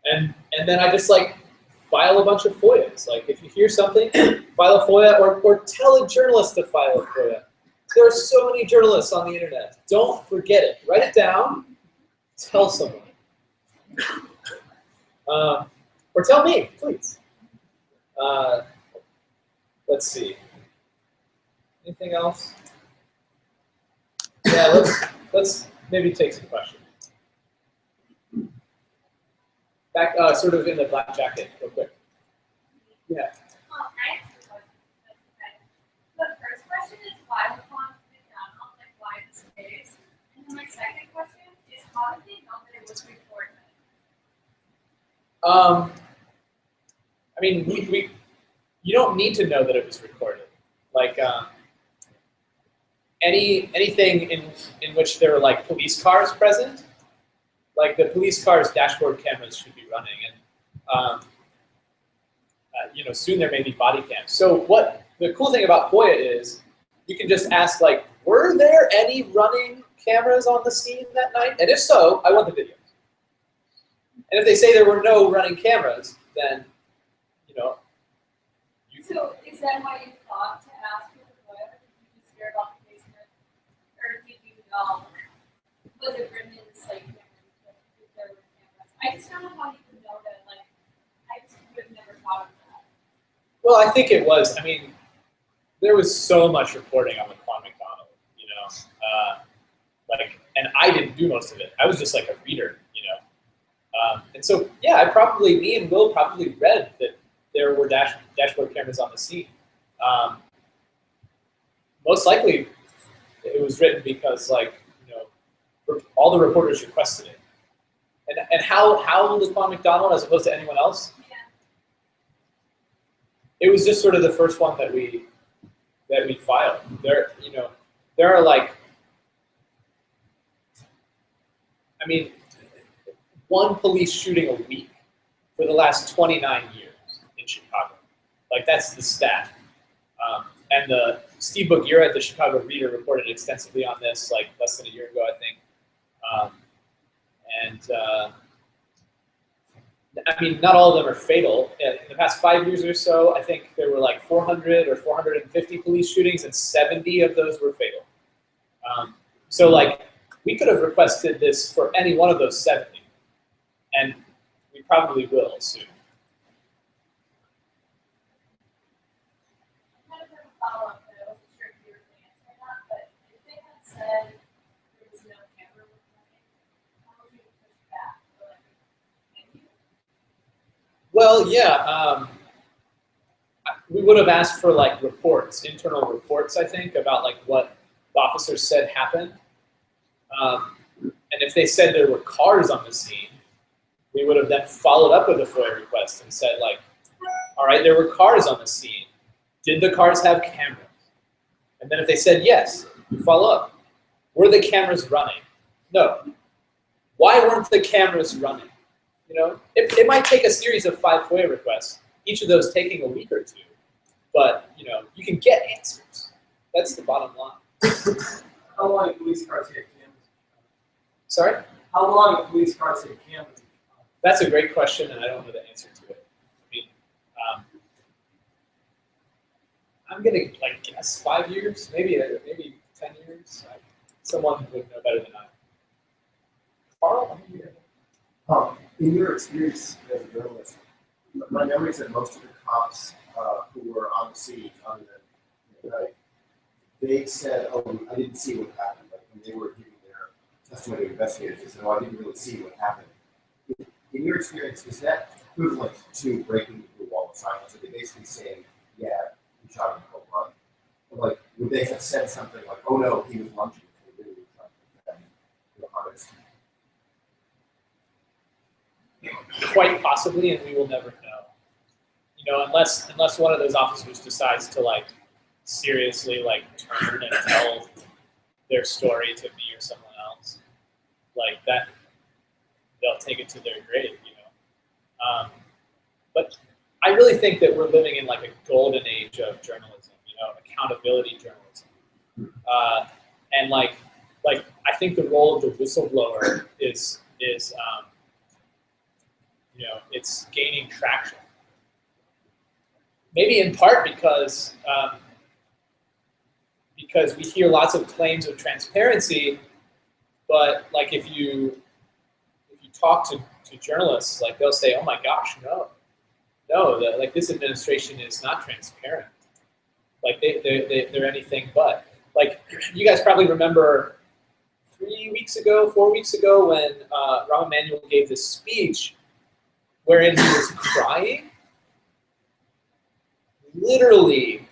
And then I just like file a bunch of FOIAs. Like if you hear something, file a FOIA or tell a journalist to file a FOIA. There are so many journalists on the internet. Don't forget it. Write it down. Tell someone. Or tell me, please. Let's see. Anything else? Yeah, let's maybe take some questions. Back, sort of in the black jacket, real quick. Yeah. The first question is why Laquan McDonald, like why this case? And then my second question is how did they know that it was recorded? I mean, you don't need to know that it was recorded. Like anything in which there are like police cars present, like the police cars' dashboard cameras should be running, and you know, soon there may be body cams. So what the cool thing about FOIA is, you can just ask like, were there any running cameras on the scene that night? And if so, I want the videos. And if they say there were no running cameras, then, you know. So is that why you thought to ask for the FOIA? Did you just hear about the basement? Or did you, was it written in the site if there were cameras? I just don't know how you can know that, like, I just would have never thought of that. Well, I think it was, I mean, there was so much reporting on Laquan McDonald, you know. Like, and I didn't do most of it. I was just like a reader, you know. And so, yeah, me and Will probably read that there were dashboard cameras on the scene. Most likely, it was written because, like, you know, all the reporters requested it. And how Laquan McDonald as opposed to anyone else? Yeah. It was just sort of the first one that we filed. There are like, I mean, one police shooting a week for the last 29 years in Chicago. Like, that's the stat. And Steve Bogira at the Chicago Reader reported extensively on this, like, less than a year ago, I think. I mean, not all of them are fatal. In the past 5 years or so, I think there were like 400 or 450 police shootings, and 70 of those were fatal. So, like, we could have requested this for any one of those 70, and we probably will soon. Kind of a follow-up, but I wasn't sure if you were going to answer or not, but if they had said there was no camera recording, how would you push back? Or, like, thank you? Well, yeah, we would have asked for like reports, internal reports, I think, about like what the officers said happened. And if they said there were cars on the scene, we would have then followed up with a FOIA request and said, like, all right, there were cars on the scene. Did the cars have cameras? And then if they said yes, you follow up. Were the cameras running? No. Why weren't the cameras running? You know, it might take a series of 5 FOIA requests, each of those taking a week or 2. But, you know, you can get answers. That's the bottom line. How long have police cars had cameras? Sorry? How long have police cars had cameras? That's a great question, and I don't know the answer to it. I mean, I'm gonna like guess 5 years, maybe 10 years. Someone would know better than I. Carl, I'm here. In your experience as a journalist, my memory is that most of the cops who were on the scene, other than right, they said, "Oh, I didn't see what happened." Like when they were giving their testimony to investigators, they said, "Oh, I didn't really see what happened." In your experience, is that equivalent to breaking the wall of silence? Are they basically saying, "Yeah, we shot him in cold blood"? Or like, would they have said something like, "Oh no, he was lunging"? They really were trying to defend the honest. Quite possibly, and we will never know. You know, unless one of those officers decides to like seriously like turn and tell their story to me or someone else, like that, they'll take it to their grave. You know, but I really think that we're living in like a golden age of journalism. You know, accountability journalism, and like I think the role of the whistleblower is you know, it's gaining traction. Maybe in part because we hear lots of claims of transparency, but like if you talk to journalists, like they'll say, "Oh my gosh, no, like this administration is not transparent. Like they're anything but." Like you guys probably remember 4 weeks ago, when Rahm Emanuel gave this speech wherein he was crying, literally,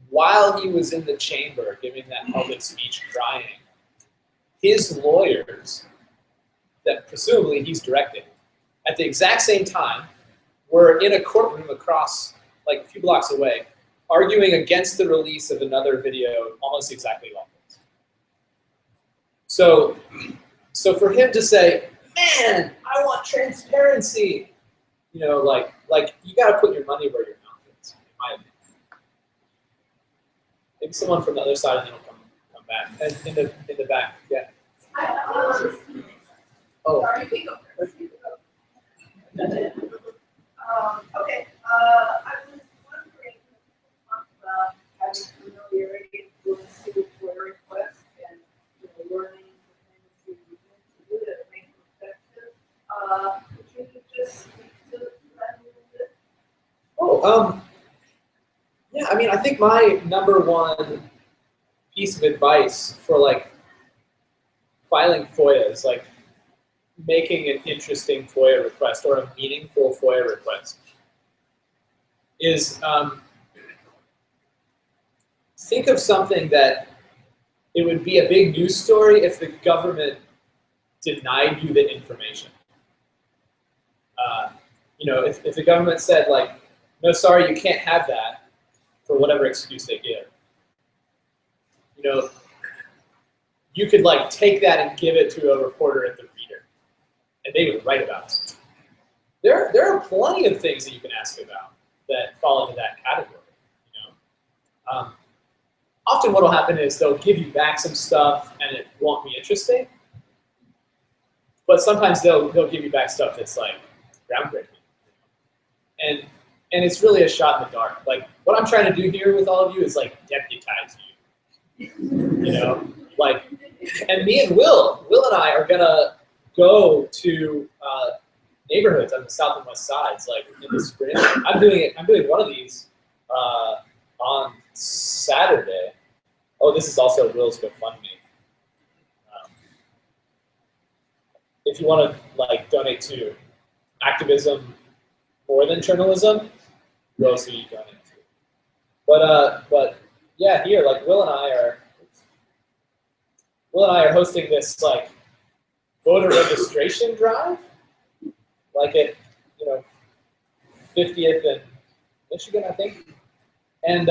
while he was in the chamber giving that public speech crying, his lawyers, that presumably he's directing, at the exact same time, were in a courtroom across, like a few blocks away, arguing against the release of another video almost exactly like this. So So for him to say, man, I want transparency, you know, like you got to put your money where your mouth is, in my opinion. Maybe someone from the other side, and then will come back. And in the back, yeah. Oh. Sorry, you can go first. Okay, I was wondering, talk about having familiarity with civil FOIA requests and learning the things you need to do to make them effective. Could you just speak to that a little bit? Oh, yeah. I mean, I think my number one piece of advice for like filing FOIA is like making an interesting FOIA request or a meaningful FOIA request is think of something that it would be a big news story if the government denied you the information. You know, if the government said like, no, sorry, you can't have that for whatever excuse they give. You know, you could like take that and give it to a reporter at the Reader, and they would write about it. There are plenty of things that you can ask about that fall into that category. You know, often what will happen is they'll give you back some stuff and it won't be interesting, but sometimes they'll give you back stuff that's like groundbreaking, and it's really a shot in the dark. Like what I'm trying to do here with all of you is like deputize you. You know, like, and me and Will and I are gonna go to neighborhoods on the south and west sides, like in the spring. I'm doing one of these on Saturday. Oh, this is also Will's GoFundMe. If you want to like donate to activism more than journalism, Will's who you donate to. But yeah, here like Will and I are hosting this like voter registration drive, like at 50th and Michigan, I think, and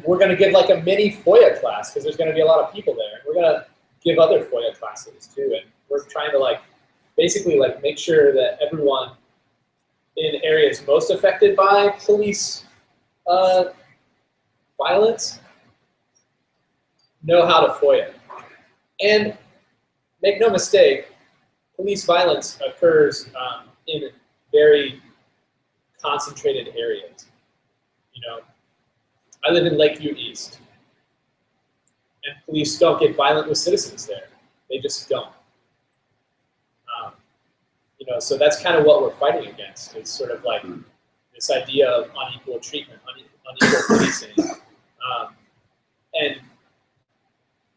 we're going to give like a mini FOIA class because there's going to be a lot of people there. We're going to give other FOIA classes too, and we're trying to like basically like make sure that everyone in areas most affected by police violence know how to FOIA. And make no mistake, police violence occurs in very concentrated areas. You know, I live in Lakeview East, and police don't get violent with citizens there. They just don't. You know, so that's kind of what we're fighting against. It's sort of like this idea of unequal treatment, unequal policing. And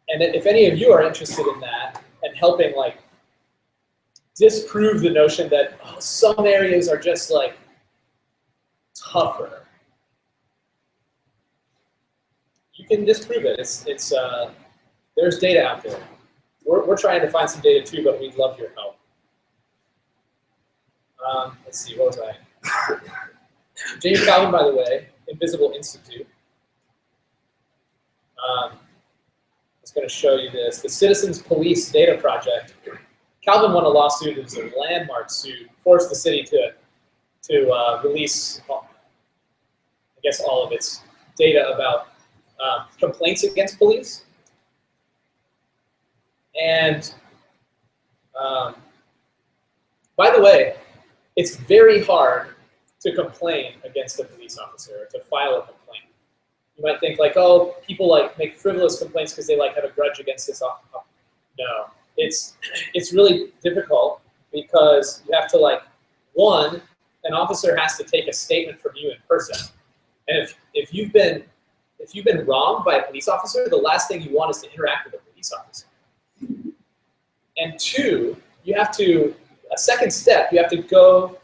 if any of you are interested in that and helping like disprove the notion that some areas are just like tougher, you can disprove it. It's there's data out there. We're trying to find some data too, but we'd love your help. Let's see, what was I? James Calvin, by the way, Invisible Institute. I was going to show you this. The Citizens Police Data Project. Calvin won a lawsuit. It was a landmark suit, forced the city to release, I guess, all of its data about complaints against police. And by the way, it's very hard to complain against a police officer, or to file a complaint. You might think like, oh, people like make frivolous complaints because they like have a grudge against this officer. No, it's really difficult because you have to like, one, an officer has to take a statement from you in person. And if you've been wronged by a police officer, the last thing you want is to interact with a police officer. And two, you have to, a second step, you have to go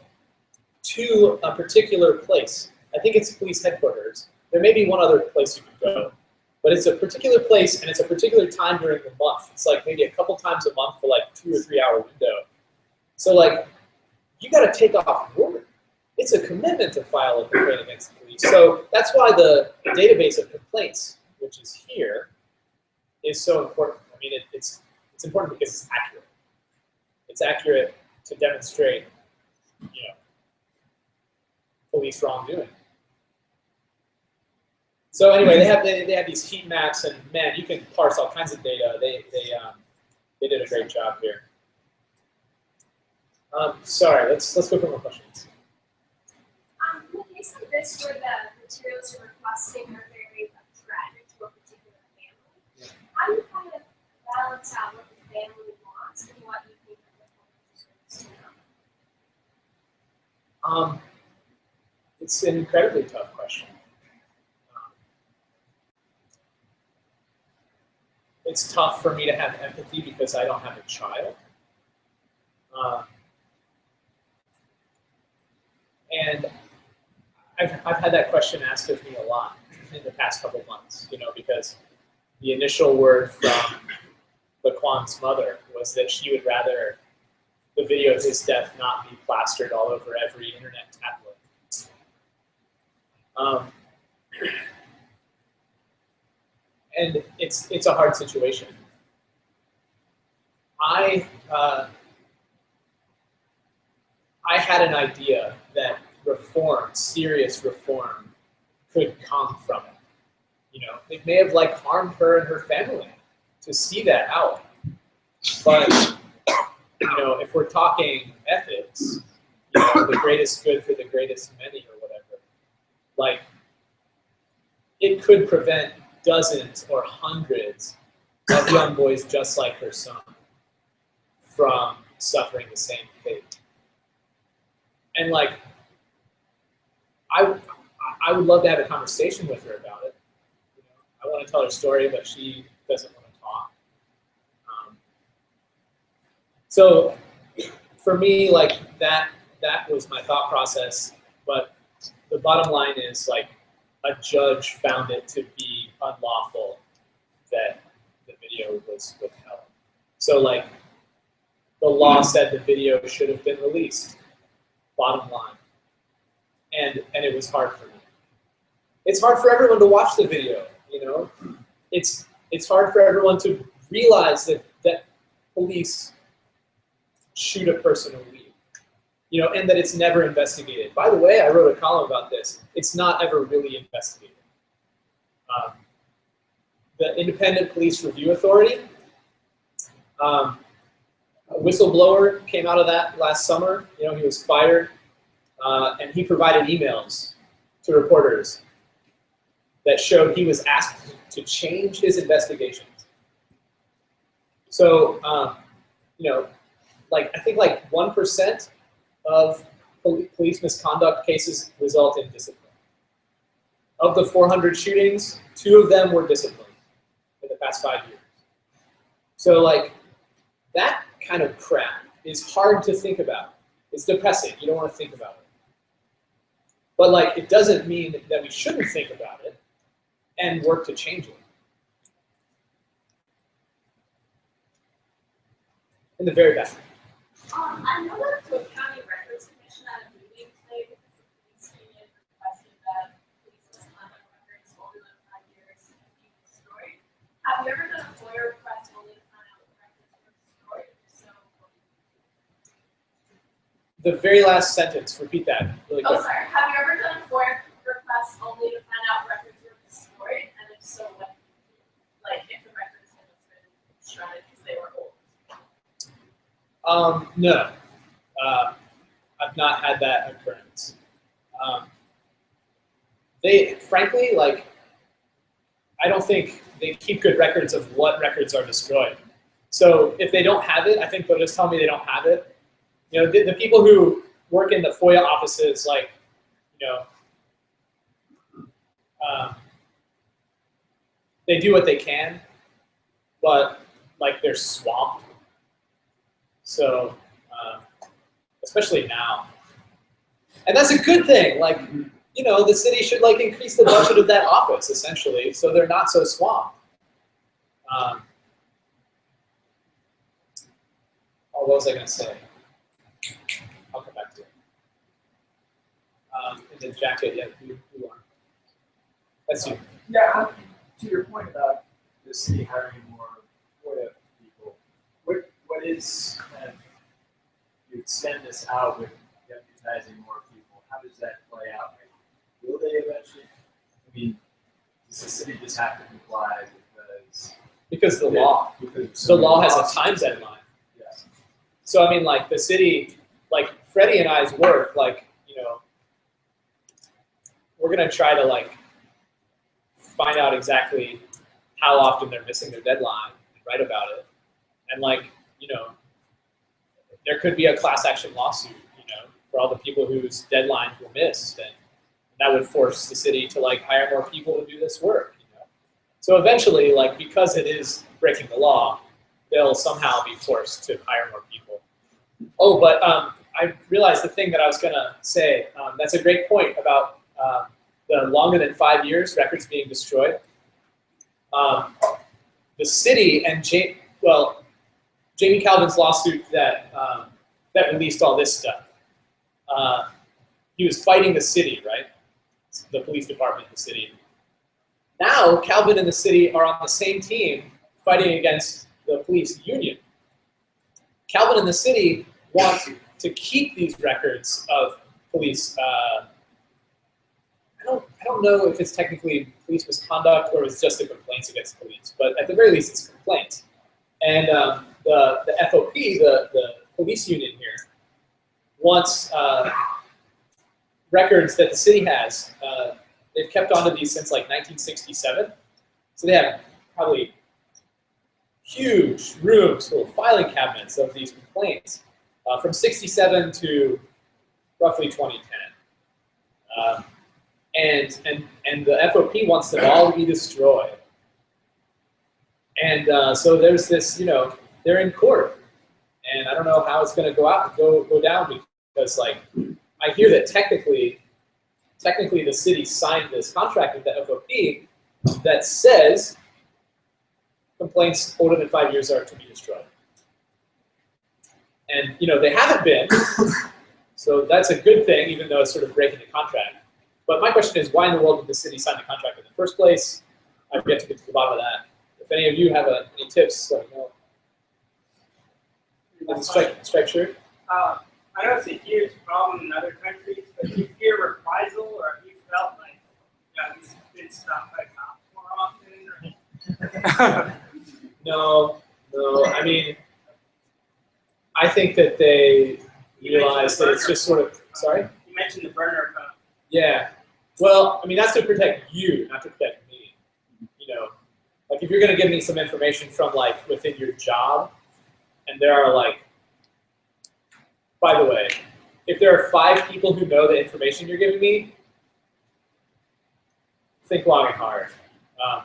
to a particular place. I think it's police headquarters. There may be one other place you can go, but it's a particular place and it's a particular time during the month. It's like maybe a couple times a month for like 2 or 3 hour window. So like, you got to take off work. It's a commitment to file a complaint against the police. So that's why the database of complaints, which is here, is so important. I mean, it's It's important because it's accurate. It's accurate to demonstrate, police wrongdoing. So anyway, they have these heat maps, and man, you can parse all kinds of data. They did a great job here. Sorry, let's go for more questions. In the case of this, where the materials you're requesting are very tragic to a particular family, how do you kind of balance out what the family wants and what you think the family deserves to know? It's an incredibly tough question. It's tough for me to have empathy because I don't have a child. And I've had that question asked of me a lot in the past couple of months, because the initial word from Laquan's mother was that she would rather the video of his death not be plastered all over every internet tablet. And it's a hard situation. I had an idea that reform, serious reform, could come from it. It may have harmed her and her family to see that out. But if we're talking ethics, the greatest good for the greatest many or whatever, it could prevent dozens or hundreds of young boys just like her son from suffering the same fate. And I would love to have a conversation with her about it. I want to tell her story, but she doesn't want to talk. So for me, that was my thought process. But the bottom line is a judge found it to be unlawful that the video was withheld. So the law said the video should have been released, bottom line. And it was hard for me. It's hard for everyone to watch the video, It's hard for everyone to realize that police shoot a person or leave. And that it's never investigated. By the way, I wrote a column about this. It's not ever really investigated. The Independent Police Review Authority, a whistleblower came out of that last summer. He was fired, and he provided emails to reporters that showed he was asked to change his investigations. So, I think 1% of police misconduct cases result in discipline. Of the 400 shootings, 2 of them were disciplined in the past 5 years. So that kind of crap is hard to think about. It's depressing. You don't want to think about it. But it doesn't mean that we shouldn't think about it and work to change it. In the very back. I know that the County Records Commission had a meeting today because the police union requested that police misconduct records older than 5 years be destroyed. Have you ever done a FOIA request only to find out what records were destroyed? So, The very last sentence, repeat that really quick. sorry. Have you ever done a FOIA request only to find out records were destroyed? And if so, what? If the records had just been shredded because they were old? No, I've not had that occurrence. They, frankly, I don't think they keep good records of what records are destroyed. So if they don't have it, I think they'll just tell me they don't have it. The people who work in the FOIA offices, they do what they can, but they're swamped. So, especially now. And that's a good thing. The city should increase the budget of that office, essentially, so they're not so swamped. What was I going to say? I'll come back to it. In the jacket, yeah, who are? That's you. Yeah, to your point about the city hiring more FOIA people, what is kind of, you extend this out with deputizing more people, how does that play out? Like, will they eventually, I mean, does the city just have to comply because the law, because the law has a time deadline. Yes. So I mean, like the city, like Fredy and I's work, like, you know, we're gonna try to like find out exactly how often they're missing their deadline and write about it. And like, you know, there could be a class action lawsuit, you know, for all the people whose deadlines were missed, and that would force the city to like hire more people to do this work, you know. So eventually, like, because it is breaking the law, they'll somehow be forced to hire more people. Oh, but I realized the thing that I was gonna say, that's a great point about the longer than 5 years records being destroyed. The city and Jamie Calvin's lawsuit that that released all this stuff. He was fighting the city, right? The police department, the city. Now Calvin and the city are on the same team fighting against the police union. Calvin and the city want to keep these records of police. I don't know if it's technically police misconduct or it's just the complaints against police, but at the very least it's complaints. And the FOP, the police union here, wants records that the city has. They've kept onto these since like 1967. So they have probably huge rooms full of filing cabinets of these complaints from 67 to roughly 2010. And the FOP wants them all to be destroyed. And so there's this, you know, they're in court, and I don't know how it's going to go down, because like I hear that technically the city signed this contract with the FOP that says complaints older than 5 years are to be destroyed. And you know, they haven't been, so that's a good thing, even though it's sort of breaking the contract. But my question is, why in the world did the city sign the contract in the first place? I've yet to get to the bottom of that. If any of you have any tips, let me know. Striped shirt? I know it's a huge problem in other countries, but do you fear reprisal, or have you felt like, you know, these been stopped by cops more often? No. I mean, I think that they realize that it's just sort of, sorry? You mentioned the burner phone. Yeah. Well, I mean, that's to protect you, not to protect me. You know, like if you're going to give me some information from like within your job, and there are like, by the way, if there are 5 people who know the information you're giving me, think long and hard.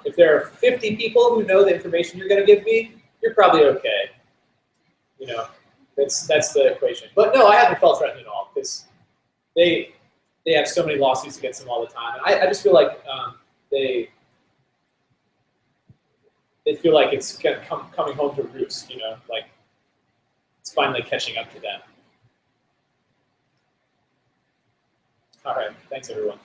If there are 50 people who know the information you're going to give me, you're probably okay. You know, that's the equation. But no, I haven't felt threatened at all, because they have so many lawsuits against them all the time. And I just feel like they feel like it's kind of coming home to roost, you know, like it's finally catching up to them. All right, thanks everyone.